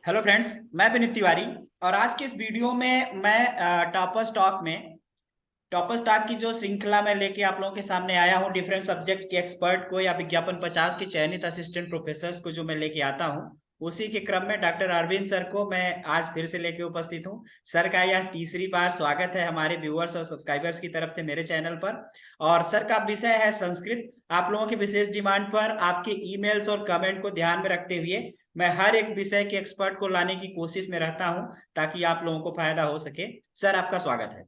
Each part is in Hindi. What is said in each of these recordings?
हेलो फ्रेंड्स, मैं विनीत तिवारी। और आज के इस वीडियो में मैं टॉपर स्टॉक की जो श्रृंखला में लेके आप लोगों के सामने आया हूँ, डिफरेंट सब्जेक्ट के एक्सपर्ट को या विज्ञापन 50 के चयनित असिस्टेंट प्रोफेसर्स को जो मैं लेके आता हूँ, उसी के क्रम में डॉक्टर अरविंद सर को मैं आज फिर से लेके उपस्थित हूँ। सर का यह तीसरी बार स्वागत है हमारे व्यूअर्स और सब्सक्राइबर्स की तरफ से मेरे चैनल पर। और सर का विषय है संस्कृत। आप लोगों की विशेष डिमांड पर आपके ईमेल्स और कमेंट को ध्यान में रखते हुए मैं हर एक विषय के एक्सपर्ट को लाने की कोशिश में रहता हूं, ताकि आप लोगों को फायदा हो सके। सर, आपका स्वागत है।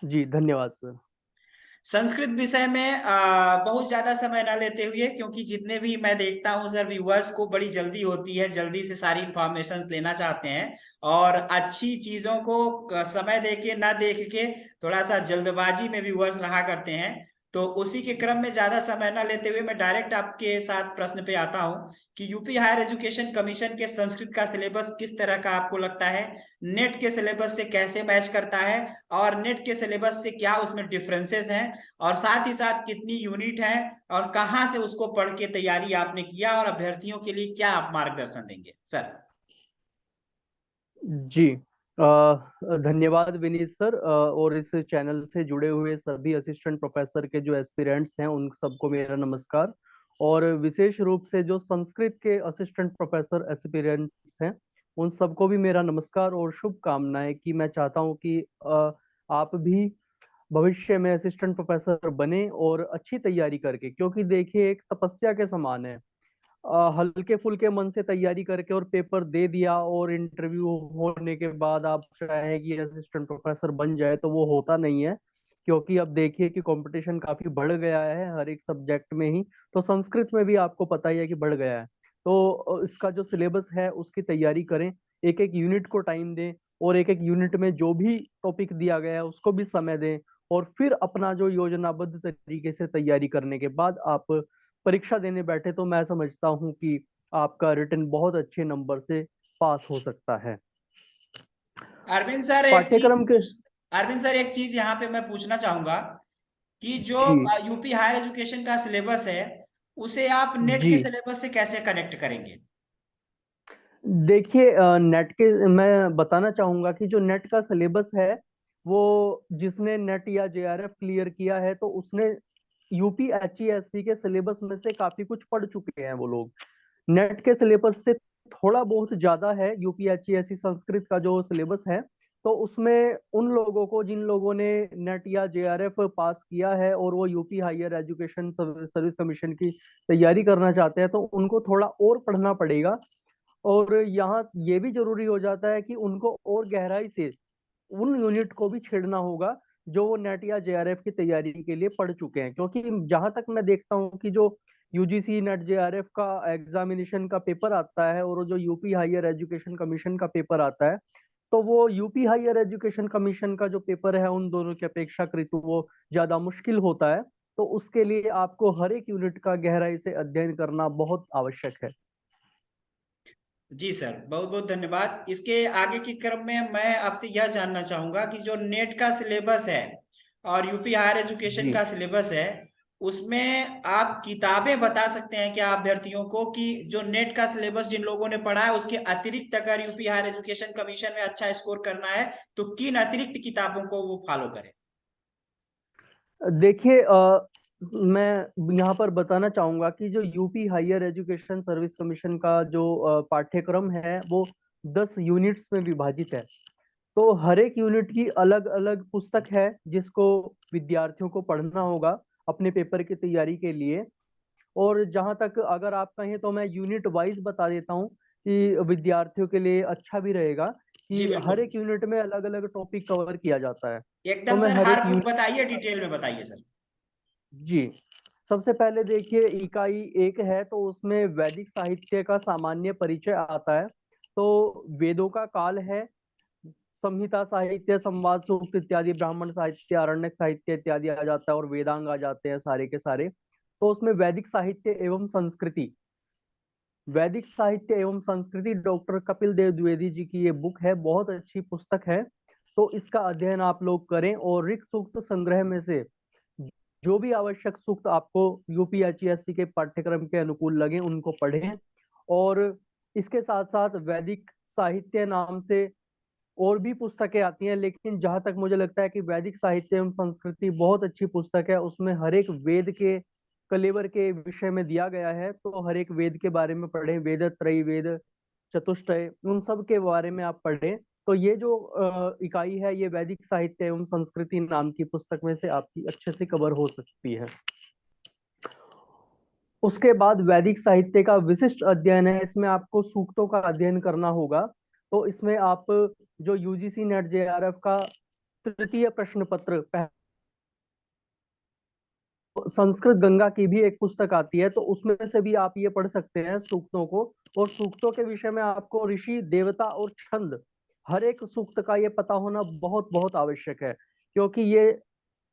जी धन्यवाद सर। संस्कृत विषय में बहुत ज्यादा समय ना लेते हुए, क्योंकि जितने भी मैं देखता हूँ सर, व्यूअर्स को बड़ी जल्दी होती है, जल्दी से सारी इंफॉर्मेशन लेना चाहते हैं और अच्छी चीजों को समय दे के ना देख के थोड़ा सा जल्दबाजी में व्यूअर्स रहा करते हैं। तो उसी के क्रम में ज्यादा समय ना लेते हुए मैं डायरेक्ट आपके साथ प्रश्न पे आता हूँ कि यूपी हायर एजुकेशन कमीशन के संस्कृत का सिलेबस किस तरह का आपको लगता है, नेट के सिलेबस से कैसे मैच करता है, और नेट के सिलेबस से क्या उसमें डिफरेंसेस हैं, और साथ ही साथ कितनी यूनिट है, और कहाँ से उसको पढ़ के तैयारी आपने किया, और अभ्यर्थियों के लिए क्या आप मार्गदर्शन देंगे सर। जी धन्यवाद विनीत सर, और इस चैनल से जुड़े हुए सभी असिस्टेंट प्रोफेसर के जो एस्पिरेंट्स हैं उन सबको मेरा नमस्कार। और विशेष रूप से जो संस्कृत के असिस्टेंट प्रोफेसर एस्पिरेंट्स हैं उन सबको भी मेरा नमस्कार और शुभकामनाएं कि मैं चाहता हूं कि आप भी भविष्य में असिस्टेंट प्रोफेसर बने और अच्छी तैयारी करके, क्योंकि देखिए एक तपस्या के समान है। हल्के फुल्के मन से तैयारी करके और पेपर दे दिया और इंटरव्यू होने के बाद आप चाहे कि असिस्टेंट प्रोफेसर बन जाए तो वो होता नहीं है। क्योंकि अब देखिए कि कंपटीशन काफी बढ़ गया है हर एक सब्जेक्ट में ही। तो संस्कृत में भी आपको पता ही है कि बढ़ गया है। तो इसका जो सिलेबस है उसकी तैयारी करें, एक एक यूनिट को टाइम दें और एक एक यूनिट में जो भी टॉपिक दिया गया है उसको भी समय दें। और फिर अपना जो योजनाबद्ध तरीके से तैयारी करने के बाद आप परीक्षा देने बैठे तो मैं समझता हूं कि आपका रिटर्न बहुत अच्छे नंबर से पास हो सकता है। अरविंद सर एक पाठ्यक्रम के। चीज अरविंद सर एक चीज यहाँ पे मैं पूछना चाहूंगा कि जो जी यूपी हायर एजुकेशन का सिलेबस है, उसे आप नेट जी के सिलेबस से कैसे कनेक्ट करेंगे। देखिए, नेट के मैं बताना चाहूंगा कि जो नेट का सिलेबस है वो जिसने नेट या जेआरएफ क्लियर किया है तो उसने यूपीएचईएससी के सिलेबस में से काफी कुछ पढ़ चुके हैं वो लोग। नेट के सिलेबस से थोड़ा बहुत ज्यादा है यूपीएचईएससी संस्कृत का जो सिलेबस है। तो उसमें उन लोगों को जिन लोगों ने नेट या जेआरएफ पास किया है और वो UP higher education service commission की तैयारी करना चाहते हैं तो उनको थोड़ा और पढ़ना पड़ेगा। और यहाँ ये भी जरूरी हो जाता है कि उनको और गहराई से उन यूनिट को भी छेड़ना होगा जो वो नेट या जेआरएफ की तैयारी के लिए पढ़ चुके हैं। क्योंकि जहां तक मैं देखता हूँ कि जो यूजीसी नेट जेआरएफ का एग्जामिनेशन का पेपर आता है और जो यूपी हायर एजुकेशन कमीशन का पेपर आता है तो वो यूपी हायर एजुकेशन कमीशन का जो पेपर है उन दोनों की अपेक्षाकृत वो ज्यादा मुश्किल होता है। तो उसके लिए आपको हर एक यूनिट का गहराई से अध्ययन करना बहुत आवश्यक है। जी सर, बहुत बहुत धन्यवाद। इसके आगे के क्रम में मैं आपसे यह जानना चाहूंगा कि जो नेट का सिलेबस है और यूपी हायर एजुकेशन जी का सिलेबस है, उसमें आप किताबें बता सकते हैं क्या अभ्यर्थियों को, कि जो नेट का सिलेबस जिन लोगों ने पढ़ा है उसके अतिरिक्त अगर यूपी हायर एजुकेशन कमीशन में अच्छा स्कोर करना है तो किन अतिरिक्त किताबों को वो फॉलो करें। देखिए, मैं यहाँ पर बताना चाहूंगा कि जो UP higher education service commission का जो पाठ्यक्रम है वो 10 यूनिट्स में विभाजित है। तो हर एक यूनिट की अलग अलग पुस्तक है जिसको विद्यार्थियों को पढ़ना होगा अपने पेपर की तैयारी के लिए। और जहां तक अगर आप कहें तो मैं यूनिट वाइज बता देता हूँ कि विद्यार्थियों के लिए अच्छा भी रहेगा जी कि हर बिल्कुल। एक यूनिट में अलग अलग टॉपिक कवर किया जाता है। तो एकदम मैं सर, हर हर एक बुक यूनिट। बताइए, डिटेल में बताइए सर। जी, सबसे पहले देखिए इकाई एक है तो उसमें वैदिक साहित्य का सामान्य परिचय आता है। तो वेदों का काल है, संहिता साहित्य, संवाद सूक्त इत्यादि, ब्राह्मण साहित्य, आरण्यक साहित्य इत्यादि आ जाता है और वेदांग आ जाते हैं सारे के सारे। तो उसमें वैदिक साहित्य एवं संस्कृति, वैदिक साहित्य एवं संस्कृति डॉक्टर कपिल देव द्विवेदी जी की ये बुक है, बहुत अच्छी पुस्तक है। तो इसका अध्ययन आप लोग करें और ऋक सूक्त संग्रह में से जो भी आवश्यक सूक्त आपको यूपीएचईएससी के पाठ्यक्रम के अनुकूल लगे उनको पढ़ें। और इसके साथ साथ वैदिक साहित्य नाम से और भी पुस्तकें आती हैं, लेकिन जहां तक मुझे लगता है कि वैदिक साहित्य एवं संस्कृति बहुत अच्छी पुस्तक है। उसमें हर एक वेद के कलेवर के विषय में दिया गया है, तो हर एक वेद के बारे में पढ़ें, वेद त्रय, वेद चतुष्टय, उन सब के बारे में आप पढ़ें। तो ये जो इकाई है, ये वैदिक साहित्य एवं संस्कृति नाम की पुस्तक में से आपकी अच्छे से कवर हो सकती है। उसके बाद वैदिक साहित्य का विशिष्ट अध्ययन है, इसमें आपको सूक्तों का अध्ययन करना होगा। तो इसमें आप जो यूजीसी नेट जेआरएफ का तृतीय प्रश्न पत्र, संस्कृत गंगा की भी एक पुस्तक आती है, तो उसमें से भी आप ये पढ़ सकते हैं सूक्तों को। और सूक्तों के विषय में आपको ऋषि, देवता और छंद, हर एक सूक्त का ये पता होना बहुत बहुत आवश्यक है, क्योंकि ये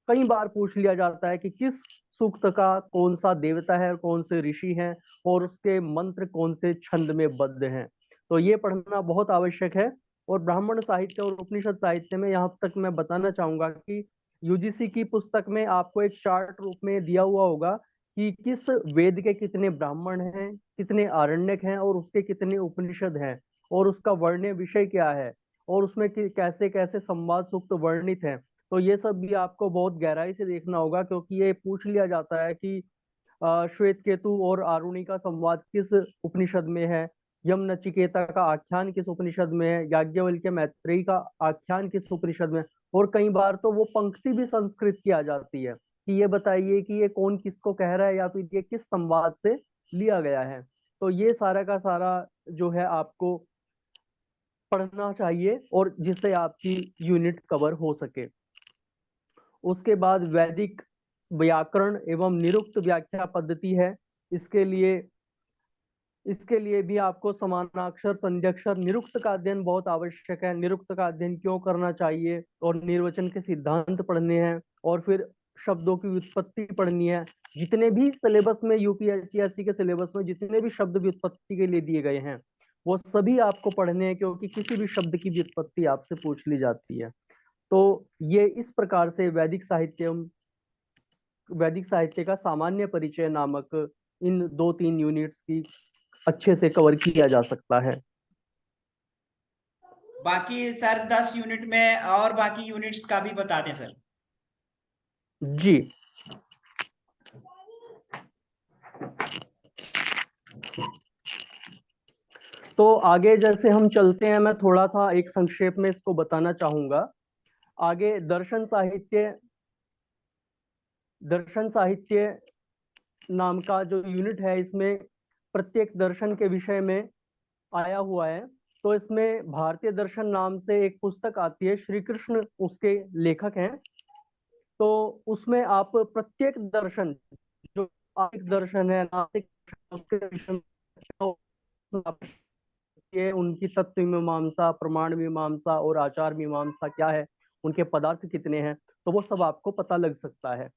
कई बार पूछ लिया जाता है कि किस सूक्त का कौन सा देवता है और कौन से ऋषि हैं, और उसके मंत्र कौन से छंद में बद्ध हैं। तो ये पढ़ना बहुत आवश्यक है। और ब्राह्मण साहित्य और उपनिषद साहित्य में यहाँ तक मैं बताना चाहूंगा कि यूजीसी की पुस्तक में आपको एक चार्ट रूप में दिया हुआ होगा कि किस वेद के कितने ब्राह्मण हैं, कितने आरण्यक हैं, और उसके कितने उपनिषद हैं, और उसका वर्ण्य विषय क्या है, और उसमें कैसे कैसे संवाद सूक्त वर्णित हैं। तो ये सब भी आपको बहुत गहराई से देखना होगा, क्योंकि ये पूछ लिया जाता है कि श्वेत केतु और आरुणि का संवाद किस उपनिषद में है, यम नचिकेता का आख्यान किस उपनिषद में है, याज्ञवल्क्य मैत्रेयी का आख्यान किस उपनिषद में। और कई बार तो वो पंक्ति भी संस्कृत की आ जाती है कि ये बताइए कि ये कौन किसको कह रहा है, या फिर ये किस संवाद से लिया गया है। तो ये सारा का सारा जो है आपको पढ़ना चाहिए, और जिससे आपकी यूनिट कवर हो सके। उसके बाद वैदिक व्याकरण एवं निरुक्त व्याख्या पद्धति है। इसके लिए इसके लिए भी आपको समानाक्षर, संध्यक्षर, निरुक्त का अध्ययन बहुत आवश्यक है। निरुक्त का अध्ययन क्यों करना चाहिए, और निर्वचन के सिद्धांत पढ़ने हैं, और फिर शब्दों की व्युत्पत्ति पढ़नी है। जितने भी सिलेबस में, यूपीएससी के सिलेबस में जितने भी शब्द व्युत्पत्ति के लिए दिए गए हैं, वो सभी आपको पढ़ने हैं, क्योंकि किसी भी शब्द की व्युत्पत्ति आपसे पूछ ली जाती है। तो ये इस प्रकार से वैदिक साहित्य का सामान्य परिचय नामक इन 2-3 यूनिट्स की अच्छे से कवर किया जा सकता है। बाकी सर 10 यूनिट में और बाकी यूनिट्स का भी बता दें सर। जी, तो आगे जैसे हम चलते हैं, मैं थोड़ा सा एक संक्षेप में इसको बताना चाहूंगा। आगे दर्शन साहित्य नाम का जो यूनिट है, इसमें प्रत्येक दर्शन के विषय में आया हुआ है। तो इसमें भारतीय दर्शन नाम से एक पुस्तक आती है, श्री कृष्ण उसके लेखक हैं। तो उसमें आप प्रत्येक दर्शन, जो आस्तिक दर्शन है, नास्तिक दर्शन, उसके विषय में ये उनकी तत्व मीमांसा, प्रमाण मीमांसा और आचार मीमांसा क्या है, उनके पदार्थ कितने हैं, तो वो सब आपको पता लग सकता है।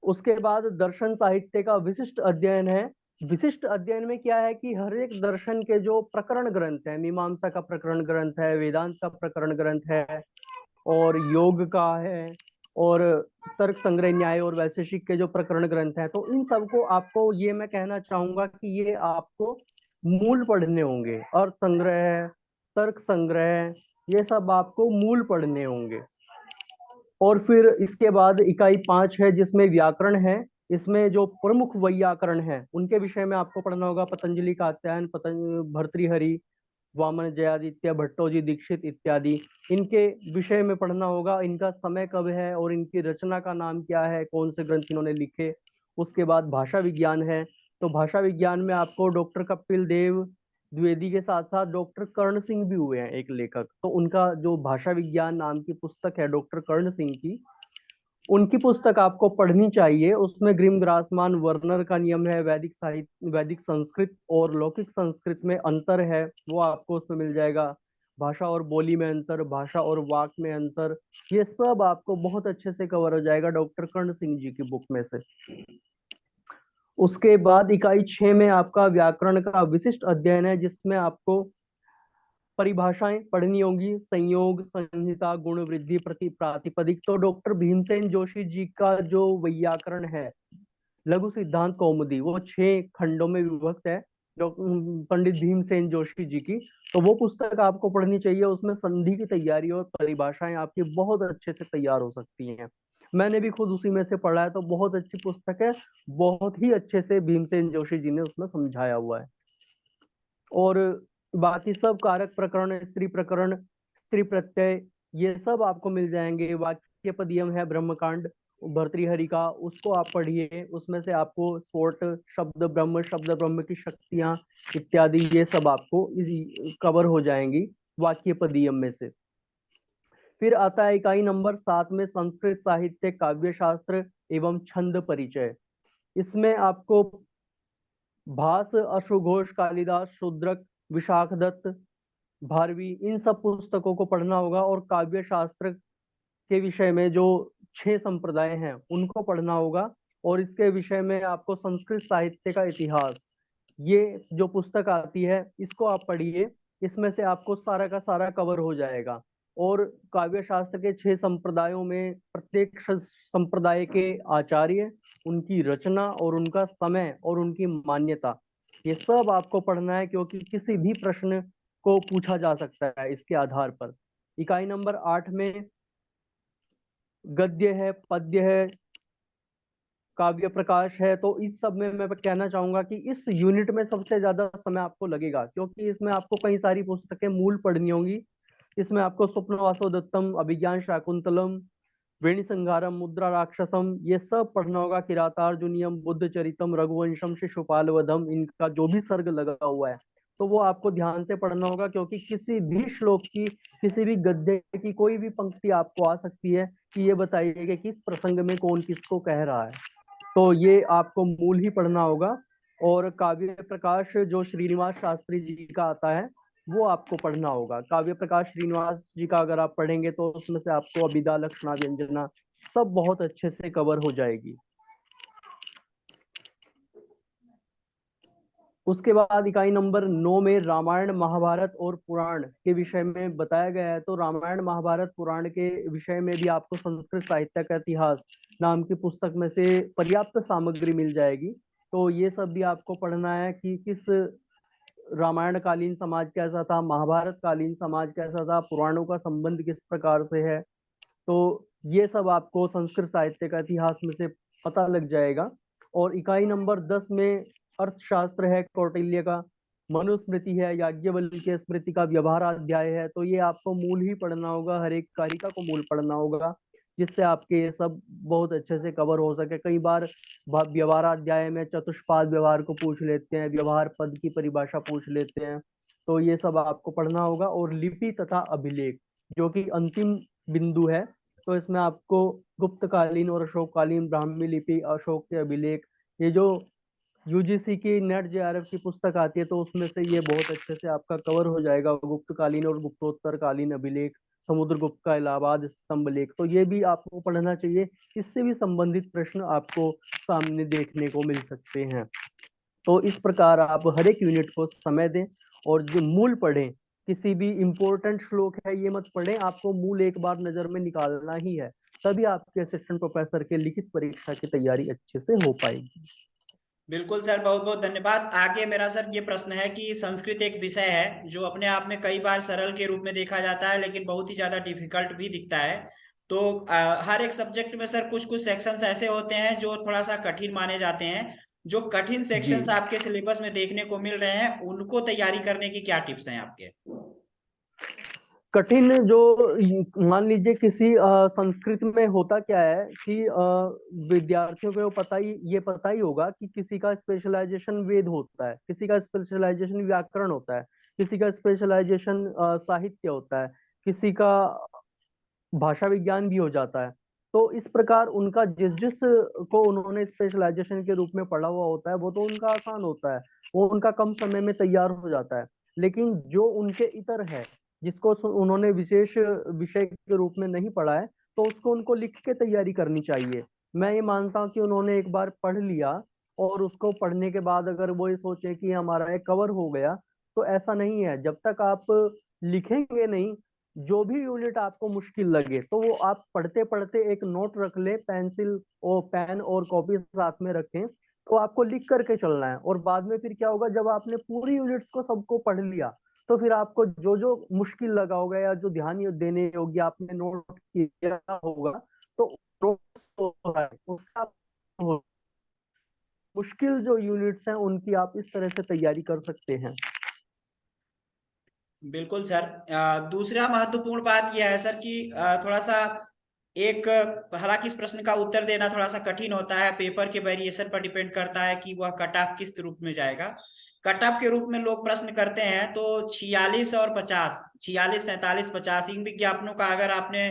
उसके बाद दर्शन साहित्य का विशिष्ट अध्ययन है। विशिष्ट अध्ययन में क्या है कि हर एक दर्शन के जो प्रकरण ग्रंथ है, मीमांसा का प्रकरण ग्रंथ है, वेदांत का प्रकरण ग्रंथ है, और योग का है, और तर्क संग्रह, न्याय और वैशेषिक के जो प्रकरण ग्रंथ हैं, तो इन सबको आपको, ये मैं कहना चाहूंगा कि ये आपको मूल पढ़ने होंगे। अर्थ संग्रह, तर्क संग्रह, ये सब आपको मूल पढ़ने होंगे। और फिर इसके बाद इकाई 5 है, जिसमें व्याकरण है। इसमें जो प्रमुख वैयाकरण है, उनके विषय में आपको पढ़ना होगा। पतंजलि कात्यायन, भर्तृहरि, वामन जयादित्य, भट्टोजी दीक्षित इत्यादि, इनके विषय में पढ़ना होगा। इनका समय कब है, और इनकी रचना का नाम क्या है, कौन से ग्रंथ इन्होंने लिखे। उसके बाद भाषा विज्ञान है। तो भाषा विज्ञान में आपको डॉक्टर कपिल देव द्विवेदी के साथ साथ डॉक्टर कर्ण सिंह भी हुए हैं एक लेखक, तो उनका जो भाषा विज्ञान नाम की पुस्तक है डॉक्टर कर्ण सिंह की, उनकी पुस्तक आपको पढ़नी चाहिए। उसमें ग्रिम ग्रासमान वर्नर का नियम है, वैदिक साहित्य, वैदिक संस्कृत और लौकिक संस्कृत में अंतर है, वो आपको उसमें मिल जाएगा। भाषा और बोली में अंतर, भाषा और वाक में अंतर, ये सब आपको बहुत अच्छे से कवर हो जाएगा डॉक्टर कर्ण सिंह जी की बुक में से। उसके बाद इकाई 6 में आपका व्याकरण का विशिष्ट अध्ययन है, जिसमें आपको परिभाषाएं पढ़नी होंगी। संयोग, संहिता, गुण, वृद्धि, प्रति, प्रातिपदिक। तो डॉक्टर भीमसेन जोशी जी का जो वैयाकरण है, लघु सिद्धांत कौमुदी, वो 6 खंडों में विभक्त है। जो पंडित भीमसेन जोशी जी की, तो वो पुस्तक आपको पढ़नी चाहिए। उसमें संधि की तैयारी और परिभाषाएं आपकी बहुत अच्छे से तैयार हो सकती हैं। मैंने भी खुद उसी में से पढ़ा है, तो बहुत अच्छी पुस्तक है। बहुत ही अच्छे से भीमसेन जोशी जी ने उसमें समझाया हुआ है। और बाकी सब कारक प्रकरण, स्त्री प्रकरण, स्त्री प्रत्यय, ये सब आपको मिल जाएंगे। वाक्य पदियम है ब्रह्मकांड भर्तृहरि का, उसको आप पढ़िए। उसमें से आपको स्फोट, शब्द ब्रह्म की शक्तियां इत्यादि, ये सब आपको इसी कवर हो जाएंगी वाक्य पदियम में से। फिर आता है इकाई नंबर 7 में संस्कृत साहित्य काव्य शास्त्र एवं छंद परिचय। इसमें आपको भास, अश्वघोष, कालिदास, शूद्रक, विशाखदत्त, भारवी, इन सब पुस्तकों को पढ़ना होगा। और काव्य शास्त्र के विषय में जो 6 संप्रदाय हैं उनको पढ़ना होगा। और इसके विषय में आपको संस्कृत साहित्य का इतिहास, ये जो पुस्तक आती है इसको आप पढ़िए। इसमें से आपको सारा का सारा कवर हो जाएगा। और काव्य शास्त्र के 6 संप्रदायों में प्रत्येक संप्रदाय के आचार्य, उनकी रचना और उनका समय और उनकी मान्यता, ये सब आपको पढ़ना है, क्योंकि किसी भी प्रश्न को पूछा जा सकता है इसके आधार पर। इकाई नंबर 8 में गद्य है, पद्य है, काव्य प्रकाश है। तो इस सब में मैं कहना चाहूंगा कि इस यूनिट में सबसे ज्यादा समय आपको लगेगा, क्योंकि इसमें आपको कई सारी पुस्तकें मूल पढ़नी होंगी। इसमें आपको स्वप्नवासो दत्तम, अभिज्ञान शाकुंतलम, वेणि संहारम, मुद्रा राक्षसम, ये सब पढ़ना होगा। किरातार्जुनियम, बुद्ध चरितम, रघुवंशम, शिशुपाल वधम, इनका जो भी सर्ग लगा हुआ है तो वो आपको ध्यान से पढ़ना होगा, क्योंकि किसी भी श्लोक की, किसी भी गद्य की कोई भी पंक्ति आपको आ सकती है कि ये बताइए कि किस प्रसंग में कौन किसको कह रहा है। तो ये आपको मूल ही पढ़ना होगा। और काव्य प्रकाश जो श्रीनिवास शास्त्री जी का आता है वो आपको पढ़ना होगा। काव्य प्रकाश श्रीनिवास जी का अगर आप पढ़ेंगे तो उसमें से आपको अभिधा, लक्षणा, व्यंजना सब बहुत अच्छे से कवर हो जाएगी। उसके बाद इकाई नंबर 9 में रामायण, महाभारत और पुराण के विषय में बताया गया है। तो रामायण, महाभारत, पुराण के विषय में भी आपको संस्कृत साहित्य का इतिहास नाम की पुस्तक में से पर्याप्त सामग्री मिल जाएगी। तो ये सब भी आपको पढ़ना है कि किस रामायण कालीन समाज कैसा था, महाभारत कालीन समाज कैसा था, पुराणों का संबंध किस प्रकार से है। तो ये सब आपको संस्कृत साहित्य का इतिहास में से पता लग जाएगा। और इकाई नंबर 10 में अर्थशास्त्र है कौटिल्य का, मनुस्मृति है, याज्ञवल्क्य स्मृति का व्यवहार अध्याय है। तो ये आपको मूल ही पढ़ना होगा, हर एक कारिका को मूल पढ़ना होगा, जिससे आपके ये सब बहुत अच्छे से कवर हो सके। कई बार व्यवहार अध्याय में चतुष्पाद व्यवहार को पूछ लेते हैं, व्यवहार पद की परिभाषा पूछ लेते हैं। तो ये सब आपको पढ़ना होगा। और लिपि तथा अभिलेख जो कि अंतिम बिंदु है, तो इसमें आपको गुप्तकालीन और अशोककालीन ब्राह्मी लिपि, अशोक के अभिलेख, ये जो यूजीसी की नेट जेआरएफ की पुस्तक आती है तो उसमें से ये बहुत अच्छे से आपका कवर हो जाएगा। गुप्तकालीन और गुप्तोत्तरकालीन अभिलेख, समुद्रगुप्त का इलाहाबाद स्तंभ लेख, तो ये भी आपको पढ़ना चाहिए। इससे भी संबंधित प्रश्न आपको सामने देखने को मिल सकते हैं। तो इस प्रकार आप हर एक यूनिट को समय दें और जो मूल पढ़ें। किसी भी इंपॉर्टेंट श्लोक है ये मत पढ़ें, आपको मूल एक बार नजर में निकालना ही है, तभी आपके असिस्टेंट प्रोफेसर के लिखित परीक्षा की तैयारी अच्छे से हो पाएगी। बिल्कुल सर, बहुत बहुत धन्यवाद। आगे मेरा सर ये प्रश्न है कि संस्कृत एक विषय है जो अपने आप में कई बार सरल के रूप में देखा जाता है, लेकिन बहुत ही ज्यादा डिफिकल्ट भी दिखता है। तो हर एक सब्जेक्ट में सर कुछ कुछ सेक्शंस ऐसे होते हैं जो थोड़ा सा कठिन माने जाते हैं। जो कठिन जी, सेक्शंस आपके सिलेबस में देखने को मिल रहे हैं, उनको तैयारी करने की क्या टिप्स हैं आपके? कठिन जो, मान लीजिए किसी संस्कृत में होता क्या है कि विद्यार्थियों को पता ही होगा कि किसी का स्पेशलाइजेशन वेद होता है, किसी का स्पेशलाइजेशन व्याकरण होता है, किसी का स्पेशलाइजेशन साहित्य होता है, किसी का भाषा विज्ञान भी हो जाता है। तो इस प्रकार उनका जिस जिस को उन्होंने स्पेशलाइजेशन के रूप में पढ़ा हुआ होता है वो तो उनका आसान होता है, वो उनका कम समय में तैयार हो जाता है। लेकिन जो उनके इतर है, जिसको उन्होंने विशेष विषय के रूप में नहीं पढ़ा है, तो उसको उनको लिख के तैयारी करनी चाहिए। मैं ये मानता हूँ कि उन्होंने एक बार पढ़ लिया और उसको पढ़ने के बाद अगर वो ये सोचे कि हमारा ये कवर हो गया, तो ऐसा नहीं है। जब तक आप लिखेंगे नहीं, जो भी यूनिट आपको मुश्किल लगे तो वो आप पढ़ते पढ़ते एक नोट रख ले, पेंसिल और पेन और कॉपी साथ में रखें, तो आपको लिख करके चलना है। और बाद में फिर क्या होगा, जब आपने पूरी यूनिट्स को सबको पढ़ लिया, तो फिर आपको जो जो मुश्किल लगा होगा या जो ध्यान देने योग्य आपने नोट किया होगा, तो notes उसका मुश्किल जो यूनिट्स हैं उनकी आप इस तरह से तैयारी कर सकते हैं। बिल्कुल सर। दूसरा महत्वपूर्ण बात यह है सर कि थोड़ा सा एक, हालांकि इस प्रश्न का उत्तर देना थोड़ा सा कठिन होता है, पेपर के वेरिएशन पर डिपेंड करता है कि वह कट ऑफ किस रूप में जाएगा। कट ऑफ के रूप में लोग प्रश्न करते हैं तो 46 और 50, 46, 47, 50 इन विज्ञापनों का अगर आपने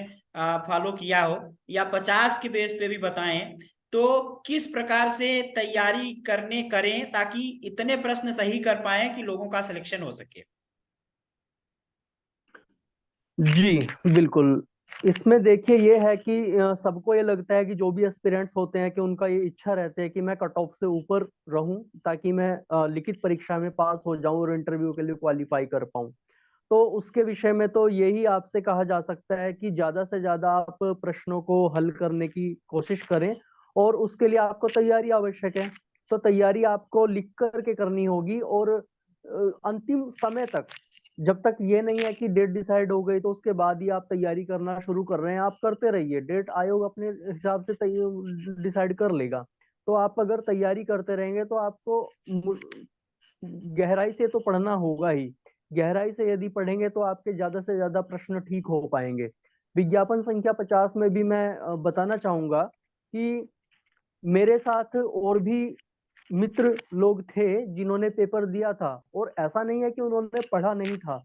फॉलो किया हो, या 50 के बेस पे भी बताएं, तो किस प्रकार से तैयारी करें ताकि इतने प्रश्न सही कर पाए कि लोगों का सिलेक्शन हो सके। जी बिल्कुल। इसमें देखिए ये है कि सबको ये लगता है कि जो भी एस्पिरेंट्स होते हैं कि उनका ये इच्छा रहती है कि मैं कट ऑफ से ऊपर रहूं, ताकि मैं लिखित परीक्षा में पास हो जाऊं और इंटरव्यू के लिए क्वालिफाई कर पाऊं। तो उसके विषय में तो यही आपसे कहा जा सकता है कि ज्यादा से ज्यादा आप प्रश्नों को हल करने की कोशिश करें, और उसके लिए आपको तैयारी आवश्यक है। तो तैयारी आपको लिख करके करनी होगी, और अंतिम समय तक, जब तक ये नहीं है कि डेट डिसाइड हो गई तो उसके बाद ही आप तैयारी करना शुरू कर रहे हैं, आप करते रहिए। डेट आयोग अपने हिसाब से डिसाइड कर लेगा। तो आप अगर तैयारी करते रहेंगे तो आपको गहराई से तो पढ़ना होगा ही। गहराई से यदि पढ़ेंगे तो आपके ज्यादा से ज्यादा प्रश्न ठीक हो पाएंगे। विज्ञापन संख्या 50 में भी मैं बताना चाहूंगा कि मेरे साथ और भी मित्र लोग थे जिन्होंने पेपर दिया था, और ऐसा नहीं है कि उन्होंने पढ़ा नहीं था,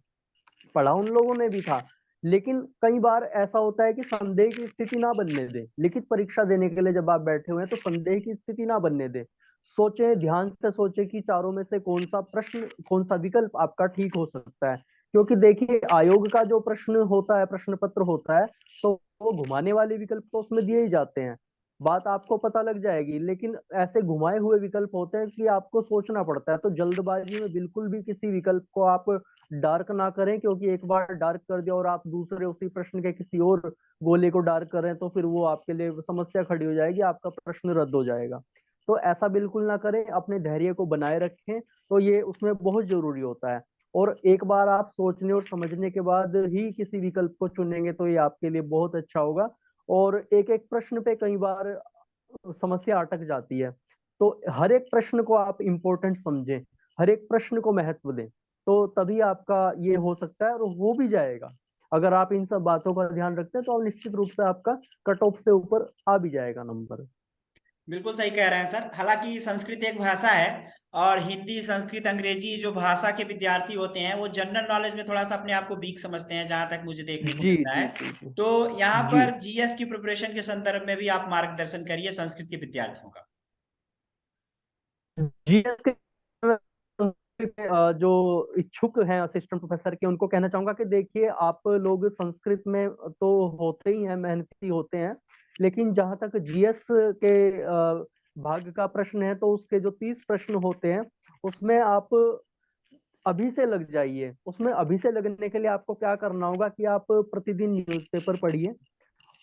पढ़ा उन लोगों ने भी था। लेकिन कई बार ऐसा होता है कि संदेह की स्थिति ना बनने दे। लिखित परीक्षा देने के लिए जब आप बैठे हुए हैं तो संदेह की स्थिति ना बनने दे। सोचे, ध्यान से सोचे कि चारों में से कौन सा प्रश्न, कौन सा विकल्प आपका ठीक हो सकता है। क्योंकि देखिए आयोग का जो प्रश्न होता है, प्रश्न पत्र होता है, तो वो घुमाने वाले विकल्प तो उसमें दिए ही जाते हैं, बात आपको पता लग जाएगी। लेकिन ऐसे घुमाए हुए विकल्प होते हैं कि आपको सोचना पड़ता है। तो जल्दबाजी में बिल्कुल भी किसी विकल्प को आप डार्क ना करें, क्योंकि एक बार डार्क कर दिया और आप दूसरे उसी प्रश्न के किसी और गोले को डार्क करें तो फिर वो आपके लिए समस्या खड़ी हो जाएगी, आपका प्रश्न रद्द हो जाएगा। तो ऐसा बिल्कुल ना करें, अपने धैर्य को बनाए रखें। तो ये उसमें बहुत जरूरी होता है। और एक बार आप सोचने और समझने के बाद ही किसी विकल्प को चुनेंगे तो ये आपके लिए बहुत अच्छा होगा। और एक एक प्रश्न पे कई बार समस्या अटक जाती है। तो हर एक प्रश्न को आप इम्पोर्टेंट समझें, हर एक प्रश्न को महत्व दें, तो तभी आपका ये हो सकता है, और हो भी जाएगा। अगर आप इन सब बातों का ध्यान रखते हैं तो आप निश्चित रूप से आपका कट ऑफ से ऊपर आ भी जाएगा नंबर। बिल्कुल सही कह रहे हैं सर। हालांकि संस्कृत एक भाषा है, और हिंदी, संस्कृत, अंग्रेजी जो भाषा के विद्यार्थी होते हैं वो जनरल नॉलेज में थोड़ा सा अपने आप को वीक समझते हैं, जहां तक मुझे देखने को जी मिलता जी है। जी जी तो यहाँ जी। पर जीएस की प्रिपरेशन के संदर्भ में भी आप मार्गदर्शन करिए संस्कृत के विद्यार्थियों का। जीएस के जो इच्छुक हैं असिस्टेंट प्रोफेसर के, उनको कहना चाहूंगा कि देखिए आप लोग संस्कृत में तो होते ही हैं, मेहनती होते हैं, लेकिन जहां तक जीएस के भाग का प्रश्न है, तो उसके जो 30 प्रश्न होते हैं उसमें आप अभी से लग जाइए। उसमें अभी से लगने के लिए आपको क्या करना होगा कि आप प्रतिदिन न्यूज़पेपर पढ़िए,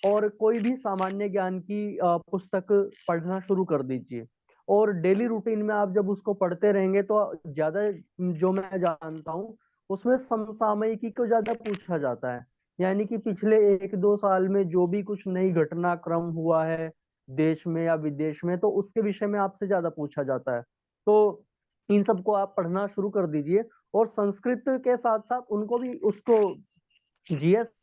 और कोई भी सामान्य ज्ञान की पुस्तक पढ़ना शुरू कर दीजिए। और डेली रूटीन में आप जब उसको पढ़ते रहेंगे तो ज्यादा, जो मैं जानता हूँ उसमें समसामयिकी को ज्यादा पूछा जाता है। यानी कि पिछले 1-2 साल में जो भी कुछ नई घटनाक्रम हुआ है देश में या विदेश में, तो उसके विषय में आपसे ज्यादा पूछा जाता है। तो इन सबको आप पढ़ना शुरू कर दीजिए। और संस्कृत के साथ साथ उनको भी, उसको जीएस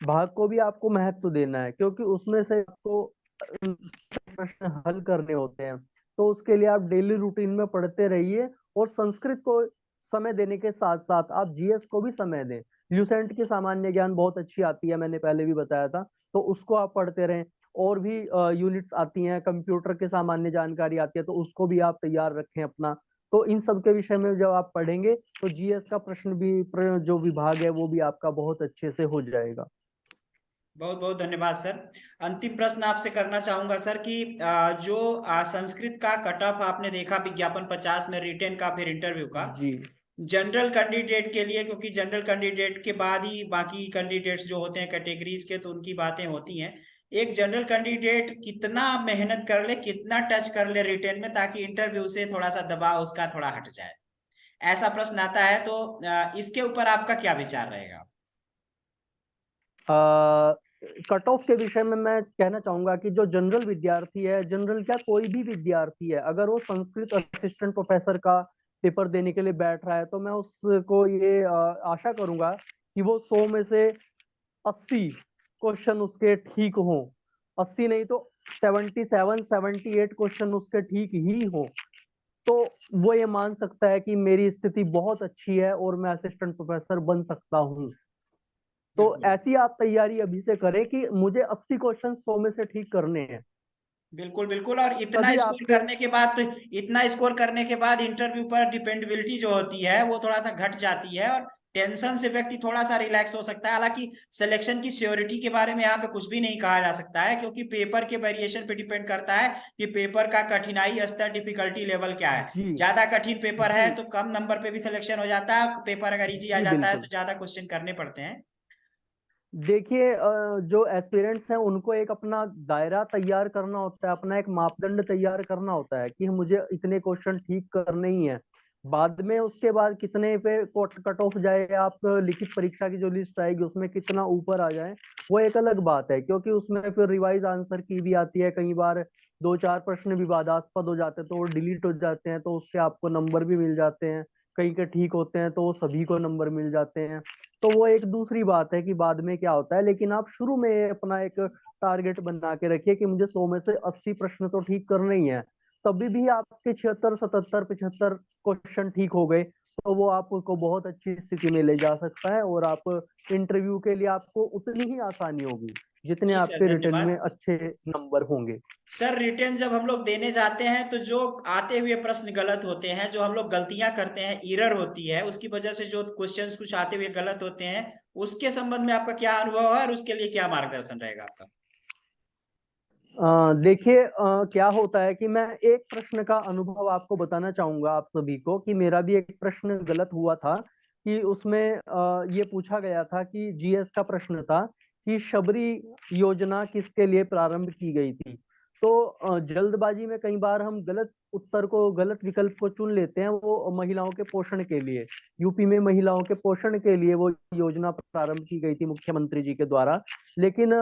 भाग को भी आपको महत्व देना है, क्योंकि उसमें से आपको प्रश्न हल करने होते हैं। तो उसके लिए आप डेली रूटीन में पढ़ते रहिए, और संस्कृत को समय देने के साथ साथ आप जीएस को भी समय दें। ल्यूसेंट की सामान्य ज्ञान बहुत अच्छी आती है, मैंने पहले भी बताया था, तो उसको आप पढ़ते रहें। और भी यूनिट्स आती हैं, कंप्यूटर के सामान्य जानकारी आती है, तो उसको भी आप तैयार रखें अपना। तो इन सब के विषय में जब आप पढ़ेंगे तो जीएस का प्रश्न भी, जो विभाग है वो भी आपका बहुत अच्छे से हो जाएगा। बहुत बहुत धन्यवाद सर। अंतिम प्रश्न आपसे करना चाहूंगा सर कि जो संस्कृत का कट ऑफ आपने देखा विज्ञापन 50 में, रिटेन का फिर इंटरव्यू का, जी जनरल कैंडिडेट के लिए, क्योंकि जनरल कैंडिडेट के बाद ही बाकी कैंडिडेट्स जो होते हैं कैटेगरीज के, तो उनकी बातें होती हैं, एक जनरल कैंडिडेट कितना मेहनत कर ले, कितना टच कर ले रिटेन में, ताकि इंटरव्यू से थोड़ा सा दबाव उसका थोड़ा हट जाए? ऐसा प्रश्न आता है, तो इसके ऊपर आपका क्या विचार रहेगा? कट ऑफ के विषय में मैं कहना चाहूंगा कि जो जनरल विद्यार्थी है, जनरल क्या कोई भी विद्यार्थी है, अगर वो संस्कृत असिस्टेंट प्रोफेसर का पेपर देने के लिए बैठ रहा है, तो मैं उसको ये आशा करूंगा कि वो 100 में से 80 क्वेश्चन उसके ठीक हों। 80 नहीं तो 77 78 क्वेश्चन उसके ठीक ही हो, तो वो ये मान सकता है कि मेरी स्थिति बहुत अच्छी है और मैं असिस्टेंट प्रोफेसर बन सकता हूँ। तो बिल्कुल ऐसी आप तैयारी अभी से करें कि मुझे 80 क्वेश्चन 100 में से ठीक करने हैं। बिल्कुल बिल्कुल। और इतना तभी स्कोर आपके करने के बाद तो, इतना स्कोर करने के बाद इंटरव्यू पर डिपेंडेबिलिटी जो होती है वो थोड़ा सा घट जाती है, और टेंशन से व्यक्ति थोड़ा सा रिलैक्स हो सकता है। हालांकि सिलेक्शन की श्योरिटी के बारे में यहाँ पे कुछ भी नहीं कहा जा सकता है, क्योंकि पेपर के वेरिएशन पे डिपेंड करता है कि पेपर का कठिनाई स्तर, डिफिकल्टी लेवल क्या है। जी ज्यादा कठिन पेपर जी है तो कम नंबर पे भी सिलेक्शन हो जाता है, पेपर अगर इजी आ जी जाता है तो बिल्कुल। ज्यादा क्वेश्चन करने पड़ते हैं। देखिए, जो एस्पिरेंट्स हैं उनको एक अपना दायरा तैयार करना होता है, अपना एक मापदंड तैयार करना होता है कि मुझे इतने क्वेश्चन ठीक करने ही है। बाद में उसके बाद कितने पे कट ऑफ जाए, आप लिखित परीक्षा की जो लिस्ट आएगी उसमें कितना ऊपर आ जाए, वो एक अलग बात है, क्योंकि उसमें फिर रिवाइज आंसर की भी आती है। कई बार दो चार प्रश्न विवादास्पद हो जाते हैं तो वो डिलीट हो जाते हैं, तो उससे आपको नंबर भी मिल जाते हैं। कई के ठीक होते हैं तो वो सभी को नंबर मिल जाते हैं। तो वो एक दूसरी बात है कि बाद में क्या होता है, लेकिन आप शुरू में अपना एक टारगेट बना के रखिए कि मुझे 100 में से 80 प्रश्न तो ठीक करने ही है। तभी भी आपके 76 77 75 क्वेश्चन ठीक हो गए, तो वो आपको बहुत अच्छी स्थिति में ले जा सकता है, और आप इंटरव्यू के लिए आपको उतनी ही आसानी होगी जितने जी सर, आपके रिटर्न में धन्यवाद। अच्छे नंबर होंगे। सर, रिटेन जब हम लोग देने जाते हैं तो जो आते हुए प्रश्न गलत होते हैं, जो हम लोग गलतियां करते हैं, एरर होती है, उसकी वजह से जो क्वेश्चंस कुछ आते हुए गलत होते हैं, उसके संबंध में आपका क्या अनुभव है और उसके लिए क्या मार्गदर्शन रहेगा आपका? देखिए, क्या होता है कि मैं एक प्रश्न का अनुभव आपको बताना चाहूंगा आप सभी को, कि मेरा भी एक प्रश्न गलत हुआ था। कि उसमें ये पूछा गया था कि जीएस का प्रश्न था कि शबरी योजना किसके लिए प्रारंभ की गई थी। तो जल्दबाजी में कई बार हम गलत उत्तर को, गलत विकल्प को चुन लेते हैं। वो महिलाओं के पोषण के लिए, यूपी में महिलाओं के पोषण के लिए वो योजना प्रारंभ की गई थी मुख्यमंत्री जी के द्वारा। लेकिन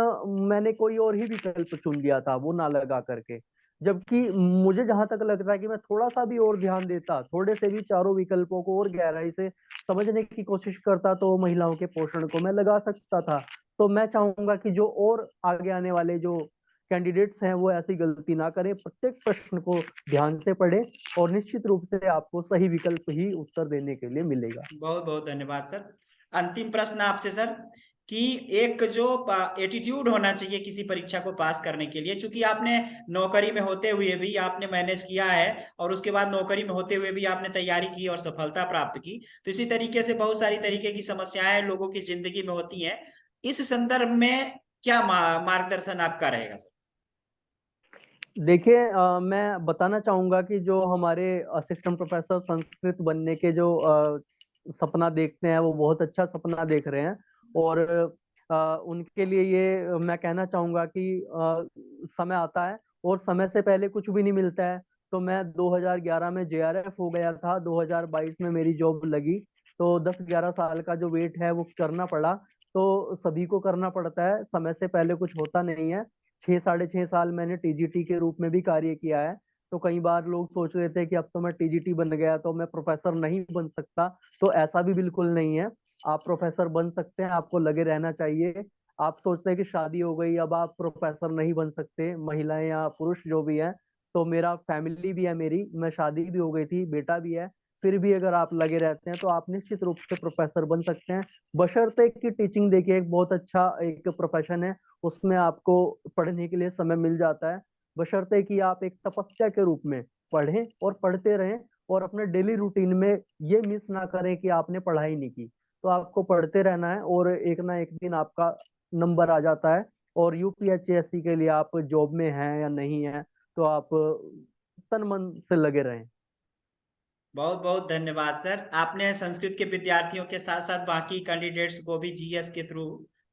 मैंने कोई और ही विकल्प चुन लिया था वो ना लगा करके। जबकि मुझे जहां तक लगता है कि मैं थोड़ा सा भी और ध्यान देता, थोड़े से भी चारों विकल्पों को और गहराई से समझने की कोशिश करता, तो महिलाओं के पोषण को मैं लगा सकता था। तो मैं चाहूंगा कि जो और आगे आने वाले जो कैंडिडेट्स हैं वो ऐसी गलती ना करें, प्रत्येक प्रश्न को ध्यान से पढ़ें, और निश्चित रूप से आपको सही विकल्प ही उत्तर देने के लिए मिलेगा। बहुत बहुत धन्यवाद सर। अंतिम प्रश्न आपसे सर, कि एक जो एटीट्यूड होना चाहिए किसी परीक्षा को पास करने के लिए, चूंकि आपने नौकरी में होते हुए भी आपने मैनेज किया है, और उसके बाद नौकरी में होते हुए भी आपने तैयारी की और सफलता प्राप्त की, तो इसी तरीके से बहुत सारी तरीके की समस्याएं लोगों की जिंदगी में होती हैं। इस संदर्भ में क्या मार्गदर्शन आपका रहेगा सर? देखिए, मैं बताना चाहूंगा कि जो हमारे असिस्टेंट प्रोफेसर संस्कृत बनने के जो सपना देखते हैं, वो बहुत अच्छा सपना देख रहे हैं। और उनके लिए ये मैं कहना चाहूंगा कि समय आता है और समय से पहले कुछ भी नहीं मिलता है। तो मैं 2011 में जेआरएफ हो गया था, 2022 में मेरी जॉब लगी। तो 10-11 साल का जो वेट है वो करना पड़ा। तो सभी को करना पड़ता है, समय से पहले कुछ होता नहीं है। 6 साढ़े 6 साल मैंने टीजीटी के रूप में भी कार्य किया है। तो कई बार लोग सोच रहे थे कि अब तो मैं टीजीटी बन गया तो मैं प्रोफेसर नहीं बन सकता। तो ऐसा भी बिल्कुल नहीं है, आप प्रोफेसर बन सकते हैं, आपको लगे रहना चाहिए। आप सोचते हैं कि शादी हो गई अब आप प्रोफेसर नहीं बन सकते, महिलाएं या पुरुष जो भी है। तो मेरा फैमिली भी है, मेरी मैं शादी भी हो गई थी, बेटा भी है। फिर भी अगर आप लगे रहते हैं तो आप निश्चित रूप से प्रोफेसर बन सकते हैं। बशर्ते कि टीचिंग देखिए एक बहुत अच्छा एक प्रोफेशन है, उसमें आपको पढ़ने के लिए समय मिल जाता है। बशर्ते कि आप एक तपस्या के रूप में पढ़ें और पढ़ते रहें, और अपने डेली रूटीन में ये मिस ना करें कि आपने पढ़ाई नहीं की। तो आपको पढ़ते रहना है और एक ना एक दिन आपका नंबर आ जाता है, और यूपीएससी के लिए आप जॉब में हैं या नहीं है, तो आप तन मन से लगे रहें। बहुत बहुत धन्यवाद सर। आपने संस्कृत के विद्यार्थियों के साथ साथ बाकी कैंडिडेट्स को भी जीएस के थ्रू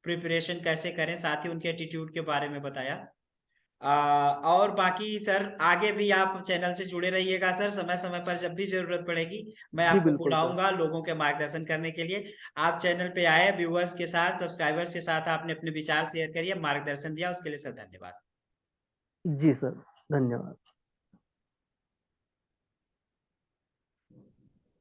प्रिपरेशन कैसे करें, साथ ही उनके एटीट्यूड के बारे में बताया। और बाकी सर आगे भी आप चैनल से जुड़े रहिएगा सर, समय समय पर जब भी जरूरत पड़ेगी मैं जी आपको बिल्कुल सर। बुलाऊंगा लोगों के मार्गदर्शन करने के लिए। आप चैनल पे आए, व्यूअर्स के साथ, सब्सक्राइबर्स के साथ आपने अपने विचार शेयर करिए, मार्गदर्शन दिया, उसके लिए सर धन्यवाद। जी सर, धन्यवाद।